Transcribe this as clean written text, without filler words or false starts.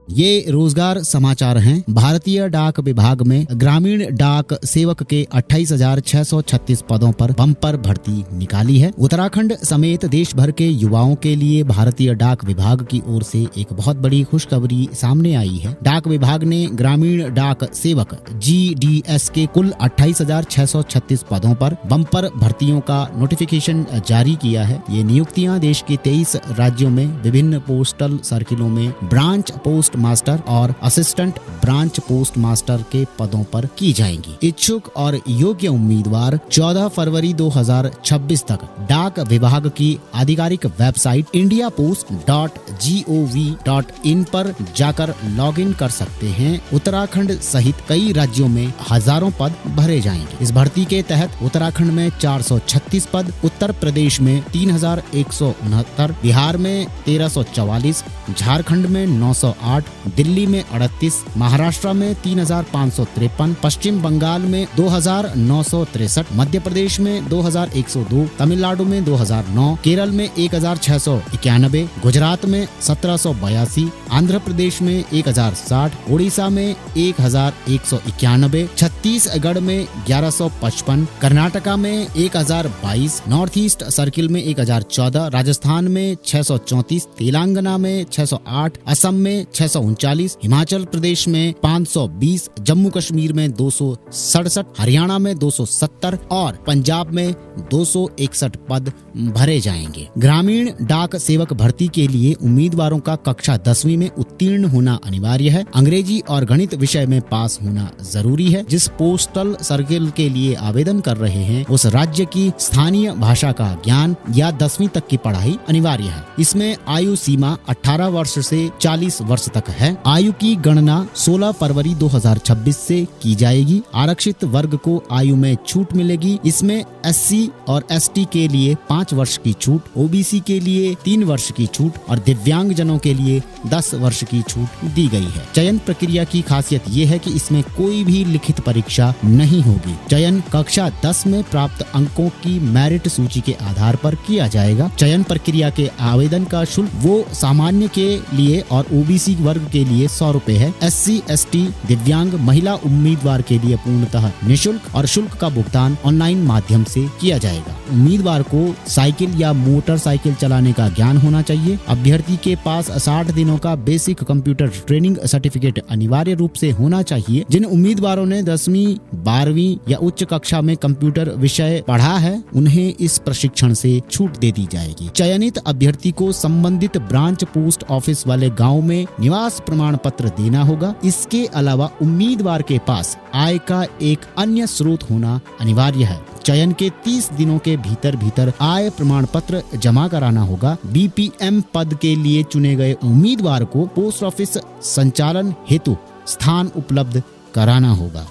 ये रोजगार समाचार हैं। भारतीय डाक विभाग में ग्रामीण डाक सेवक के 28,636 पदों पर बम्पर भर्ती निकाली है। उत्तराखंड समेत देश भर के युवाओं के लिए भारतीय डाक विभाग की ओर से एक बहुत बड़ी खुशखबरी सामने आई है। डाक विभाग ने ग्रामीण डाक सेवक GDS के कुल 28,636 पदों पर बम्पर भर्तियों का नोटिफिकेशन जारी किया है। ये नियुक्तियां देश के 23 राज्यों में विभिन्न पोस्टल सर्किलों में ब्रांच पोस्ट मास्टर और असिस्टेंट ब्रांच पोस्ट मास्टर के पदों पर की जाएंगी। इच्छुक और योग्य उम्मीदवार 14 फरवरी 2026 तक डाक विभाग की आधिकारिक वेबसाइट indiapost.gov.in पर जाकर लॉगिन कर सकते हैं। उत्तराखंड सहित कई राज्यों में हजारों पद भरे जाएंगे। इस भर्ती के तहत उत्तराखंड में 436 पद, उत्तर प्रदेश में 3,169, बिहार में 1,344, झारखंड में 908, दिल्ली में 38, महाराष्ट्र में 3,553, पश्चिम बंगाल में 2,963, मध्य प्रदेश में 2,102, तमिलनाडु में 2,009, केरल में 1,691, गुजरात में 1,782, आंध्र प्रदेश में 1,060, उड़ीसा में 1,191, छत्तीसगढ़ में 1,155, कर्नाटका में 1,022, नॉर्थ ईस्ट सर्किल में 1,014, राजस्थान में 634, तेलंगाना में 608, असम में 639, हिमाचल प्रदेश में 520, जम्मू कश्मीर में 267, हरियाणा में 270 और पंजाब में 261 पद भरे जाएंगे। ग्रामीण डाक सेवक भर्ती के लिए उम्मीदवारों का कक्षा 10वीं में उत्तीर्ण होना अनिवार्य है। अंग्रेजी और गणित विषय में पास होना जरूरी है। जिस पोस्टल सर्किल के लिए आवेदन कर रहे हैं उस राज्य की स्थानीय भाषा का ज्ञान या 10वीं तक की पढ़ाई अनिवार्य है। इसमें आयु सीमा 18 वर्ष से 40 वर्ष तक है। आयु की गणना 16 फरवरी 2026 से की जाएगी। आरक्षित वर्ग को आयु में छूट मिलेगी। इसमें SC और ST के लिए 5 वर्ष की छूट, OBC के लिए 3 वर्ष की छूट और दिव्यांग जनों के लिए 10 वर्ष की छूट दी गई है। चयन प्रक्रिया की खासियत ये है कि इसमें कोई भी लिखित परीक्षा नहीं होगी। चयन कक्षा 10 में प्राप्त अंकों की मेरिट सूची के आधार पर किया जाएगा। चयन प्रक्रिया के आवेदन का शुल्क वो सामान्य के लिए और OBC वर्ग के लिए 100 रुपए है। SC, ST, दिव्यांग महिला उम्मीदवार के लिए पूर्णतः निःशुल्क और शुल्क का भुगतान ऑनलाइन माध्यम से किया जाएगा। उम्मीदवार को साइकिल या मोटरसाइकिल चलाने का ज्ञान होना चाहिए। अभ्यर्थी के पास 60 दिनों का बेसिक कंप्यूटर ट्रेनिंग सर्टिफिकेट अनिवार्य रूप से होना चाहिए। जिन उम्मीदवारों ने 10वीं, 12वीं या उच्च कक्षा में कंप्यूटर विषय पढ़ा है उन्हें इस प्रशिक्षण से छूट दे दी जाएगी। चयनित अभ्यर्थी को संबंधित ब्रांच पोस्ट ऑफिस वाले गाँव में निवास प्रमाण पत्र देना होगा। इसके अलावा उम्मीदवार के पास आय का एक अन्य स्रोत होना अनिवार्य है। चयन के 30 दिनों के भीतर आय प्रमाण पत्र जमा कराना होगा। BPM पद के लिए चुने गए उम्मीदवार को पोस्ट ऑफिस संचालन हेतु स्थान उपलब्ध कराना होगा।